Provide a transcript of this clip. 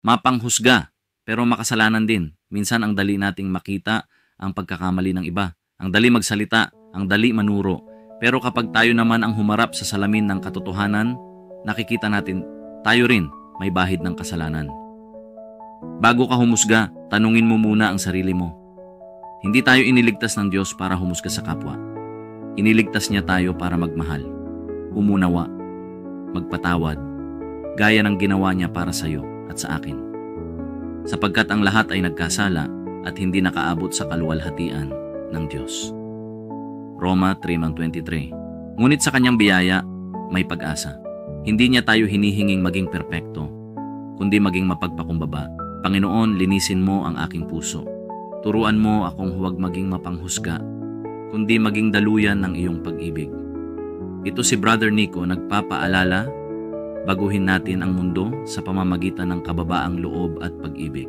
mapanghusga, pero makasalanan din. Minsan ang dali nating makita ang pagkakamali ng iba. Ang dali magsalita, ang dali manuro. Pero kapag tayo naman ang humarap sa salamin ng katotohanan, nakikita natin tayo rin may bahid ng kasalanan. Bago ka humusga, tanungin mo muna ang sarili mo. Hindi tayo iniligtas ng Diyos para humusga sa kapwa. Iniligtas niya tayo para magmahal, umunawa, magpatawad, gaya ng ginawa niya para sa iyo at sa akin. Sapagkat ang lahat ay nagkasala at hindi nakaabot sa kaluwalhatian ng Diyos. Roma 3:23. Ngunit sa kanyang biyaya, may pag-asa. Hindi niya tayo hinihinging maging perpekto, kundi maging mapagpakumbaba. Panginoon, linisin mo ang aking puso. Turuan mo akong huwag maging mapanghusga, kundi maging daluyan ng iyong pag-ibig. Ito si Brother Nico nagpapaalala, baguhin natin ang mundo sa pamamagitan ng kababaang loob at pag-ibig.